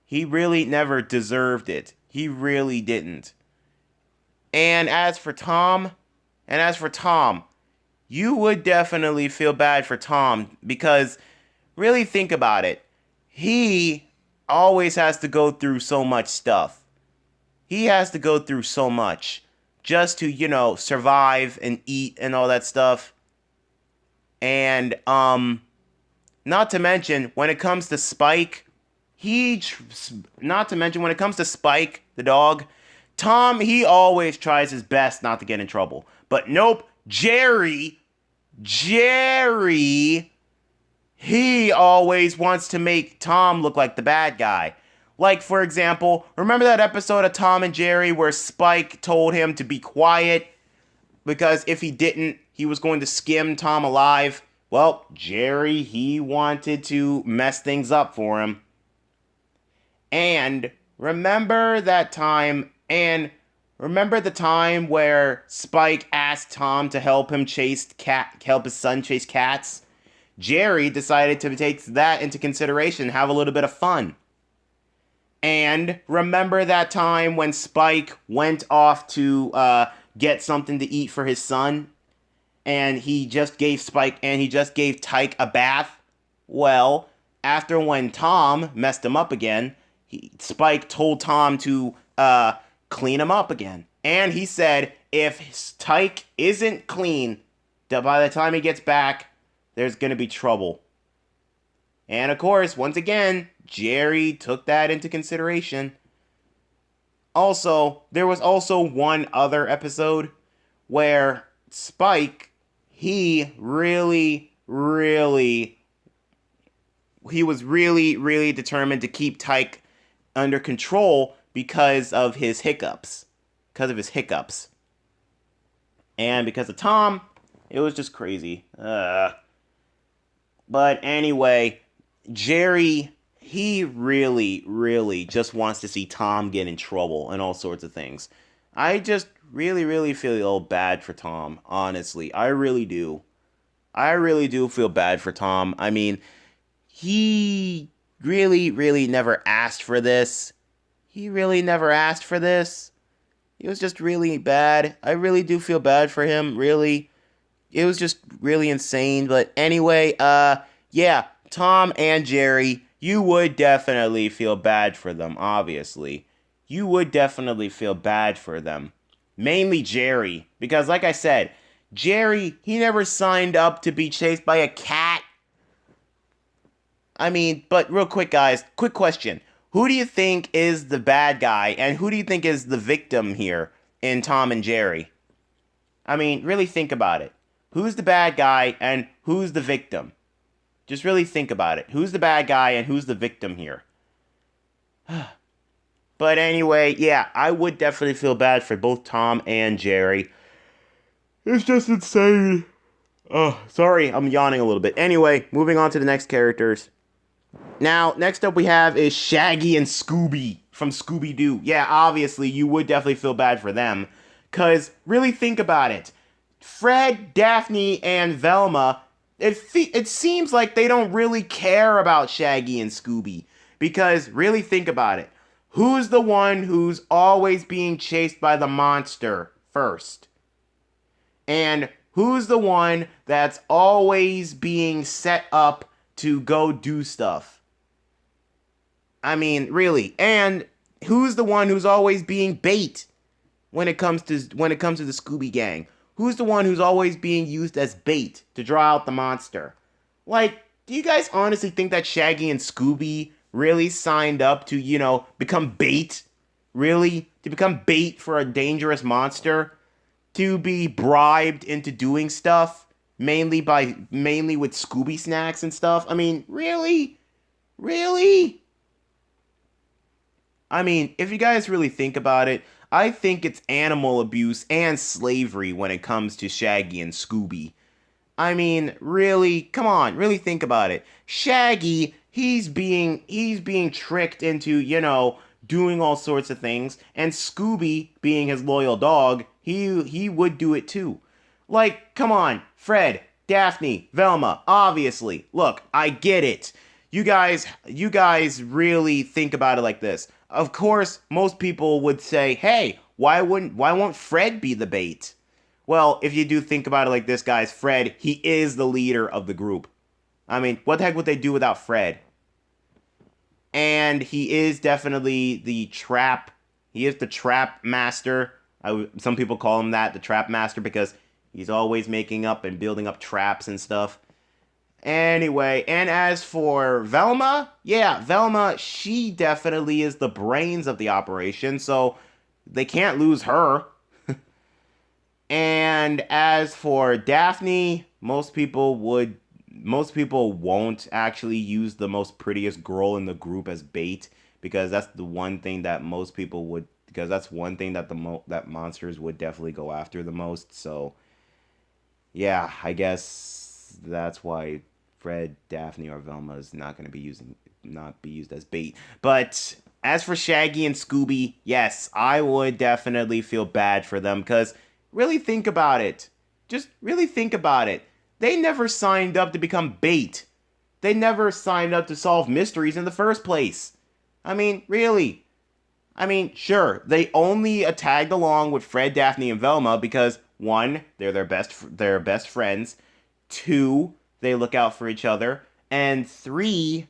he really never deserved it. He really didn't. And as for Tom, you would definitely feel bad for Tom because really think about it. He always has to go through so much stuff. He has to go through so much just to, survive and eat and all that stuff. And not to mention when it comes to Spike, not to mention when it comes to Spike, the dog, Tom, he always tries his best not to get in trouble. But nope, Jerry, he always wants to make Tom look like the bad guy. Like, for example, remember that episode of Tom and Jerry where Spike told him to be quiet because if he didn't, he was going to skim Tom alive? Well, Jerry, he wanted to mess things up for him. And remember the time where Spike asked Tom to help his son chase cats? Jerry decided to take that into consideration and have a little bit of fun. And remember that time when Spike went off to get something to eat for his son? And he just gave Tyke a bath? Well, after when Tom messed him up again, Spike told Tom to clean him up again. And he said if Tyke isn't clean, by the time he gets back, there's going to be trouble. And of course, once again, Jerry took that into consideration. Also, there was also one other episode where Spike, he was really determined to keep Tyke under control because of his hiccups. And because of Tom, it was just crazy. But anyway, Jerry, he really just wants to see Tom get in trouble and all sorts of things. I just really feel bad for Tom, honestly. I really do. I really do feel bad for Tom. I mean, he really never asked for this. He was just really bad. I really do feel bad for him, really. It was just really insane. But anyway, yeah, Tom and Jerry, you would definitely feel bad for them, obviously. You would definitely feel bad for them. Mainly Jerry. Because like I said, Jerry, he never signed up to be chased by a cat. I mean, but real quick, guys, quick question. Who do you think is the bad guy, and who do you think is the victim here in Tom and Jerry? I mean, really think about it. Who's the bad guy, and who's the victim? Just really think about it. Who's the bad guy, and who's the victim here? But anyway, yeah, I would definitely feel bad for both Tom and Jerry. It's just insane. Oh, sorry, I'm yawning a little bit. Anyway, moving on to the next characters. Now, next up we have is Shaggy and Scooby from Scooby-Doo. Yeah, obviously, you would definitely feel bad for them. Because, really think about it. Fred, Daphne, and Velma, it seems like they don't really care about Shaggy and Scooby. Because, really think about it. Who's the one who's always being chased by the monster first? And who's the one that's always being set up to go do stuff? I mean, really. And who's the one who's always being bait when it comes to the Scooby Gang? Who's the one who's always being used as bait to draw out the monster? Like, do you guys honestly think that Shaggy and Scooby really signed up to, become bait? Really? To become bait for a dangerous monster? To be bribed into doing stuff? Mainly with Scooby snacks and stuff? I mean, really? Really? I mean, if you guys really think about it, I think it's animal abuse and slavery when it comes to Shaggy and Scooby. I mean, really, come on, really think about it. Shaggy, he's being tricked into, doing all sorts of things, and Scooby, being his loyal dog, he would do it too. Like, come on, Fred, Daphne, Velma, obviously. Look, I get it. You guys really think about it like this. Of course, most people would say, hey, why won't Fred be the bait? Well, if you do think about it like this, guys, Fred, he is the leader of the group. I mean, what the heck would they do without Fred? And he is definitely the trap master. Some people call him that, the trap master, because he's always making up and building up traps and stuff. Anyway, and as for Velma, yeah, Velma, she definitely is the brains of the operation, so they can't lose her. And as for Daphne, most people won't actually use the most prettiest girl in the group as bait because that's the one thing that most people would because that's one thing that that monsters would definitely go after the most. So, yeah, I guess that's why Fred, Daphne, or Velma is not be used as bait. But as for Shaggy and Scooby, yes, I would definitely feel bad for them because really think about it. Just really think about it. They never signed up to become bait. They never signed up to solve mysteries in the first place. I mean, really. I mean, sure, they only tagged along with Fred, Daphne, and Velma because one, they're best friends. Two, they look out for each other, and three,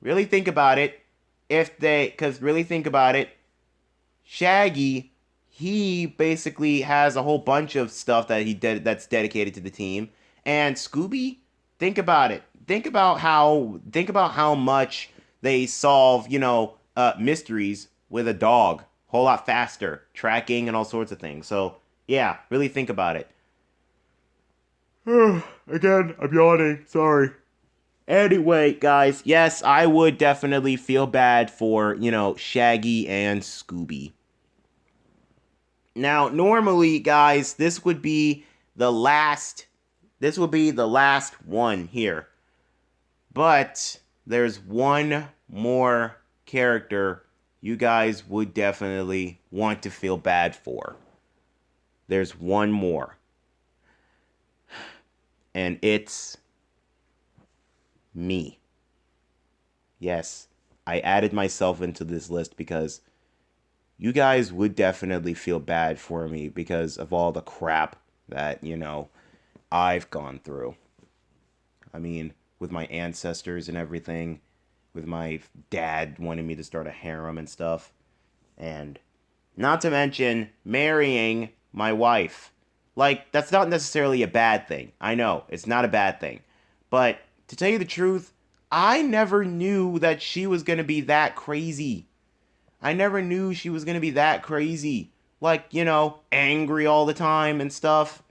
really think about it. Because really think about it, Shaggy, he basically has a whole bunch of stuff that's dedicated to the team, and Scooby, think about it. Think about how much they solve, mysteries with a dog, whole lot faster, tracking and all sorts of things. So yeah, really think about it. Again, I'm yawning. Sorry. Anyway, guys, yes, I would definitely feel bad for, Shaggy and Scooby. Now, normally, guys, this would be the last one here. But there's one more character you guys would definitely want to feel bad for. There's one more. And it's me. Yes, I added myself into this list because you guys would definitely feel bad for me because of all the crap that, I've gone through. I mean, with my ancestors and everything, with my dad wanting me to start a harem and stuff, and not to mention marrying my wife. Like, that's not necessarily a bad thing. I know, it's not a bad thing. But to tell you the truth, I never knew that she was going to be that crazy. I never knew she was going to be that crazy. Like, angry all the time and stuff.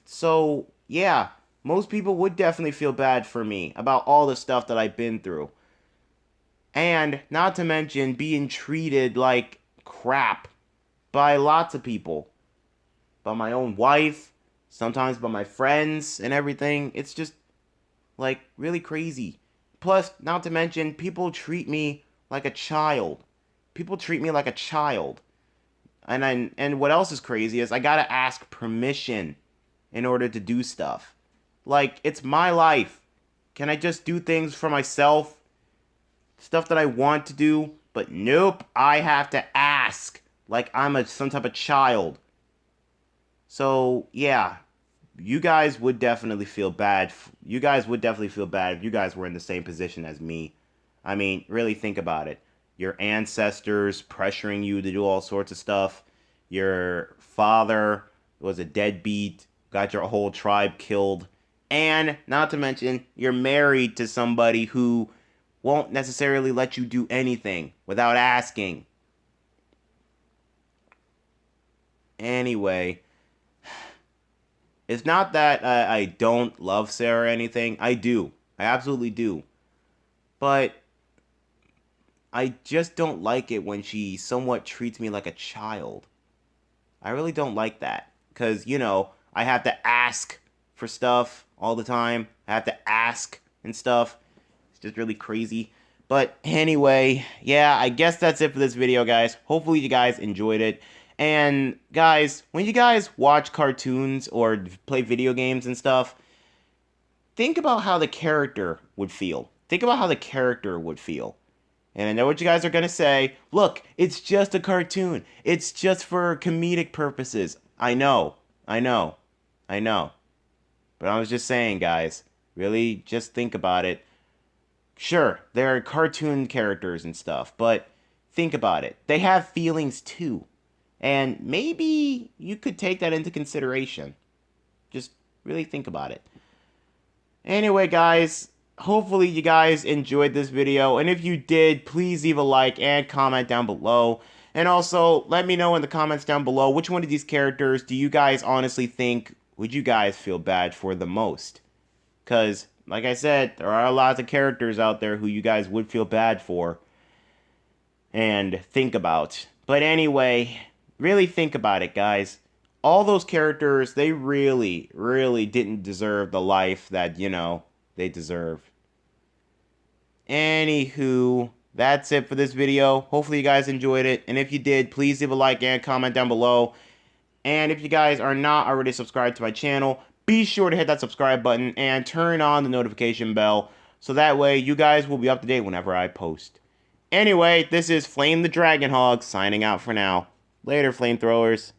So, yeah, most people would definitely feel bad for me about all the stuff that I've been through. And not to mention being treated like crap by lots of people. By my own wife, sometimes by my friends and everything. It's just like really crazy. Plus, not to mention, people treat me like a child. People treat me like a child. And what else is crazy is I gotta ask permission in order to do stuff. Like, it's my life. Can I just do things for myself? Stuff that I want to do? But nope, I have to ask. Like I'm some type of child. So, yeah, you guys would definitely feel bad. You guys would definitely feel bad if you guys were in the same position as me. I mean, really think about it. Your ancestors pressuring you to do all sorts of stuff. Your father was a deadbeat, got your whole tribe killed. And not to mention, you're married to somebody who won't necessarily let you do anything without asking. Anyway, it's not that I don't love Sarah or anything. I do. I absolutely do. But I just don't like it when she somewhat treats me like a child. I really don't like that. Because, I have to ask for stuff all the time. I have to ask and stuff. It's just really crazy. But anyway, yeah, I guess that's it for this video, guys. Hopefully you guys enjoyed it. And guys, when you guys watch cartoons or play video games and stuff, think about how the character would feel. Think about how the character would feel. And I know what you guys are going to say. Look, it's just a cartoon. It's just for comedic purposes. I know. I know. I know. But I was just saying, guys, really just think about it. Sure, there are cartoon characters and stuff, but think about it. They have feelings too. And maybe you could take that into consideration. Just really think about it. Anyway, guys, hopefully you guys enjoyed this video, and if you did, please leave a like and comment down below. And also, let me know in the comments down below which one of these characters do you guys honestly think would you guys feel bad for the most? Because, like I said, there are lots of characters out there who you guys would feel bad for and think about. But anyway, really think about it, guys. All those characters, they really, really didn't deserve the life that, they deserve. Anywho, that's it for this video. Hopefully you guys enjoyed it. And if you did, please leave a like and comment down below. And if you guys are not already subscribed to my channel, be sure to hit that subscribe button and turn on the notification bell. So that way you guys will be up to date whenever I post. Anyway, this is Flame the Dragon Hog signing out for now. Later, flamethrowers.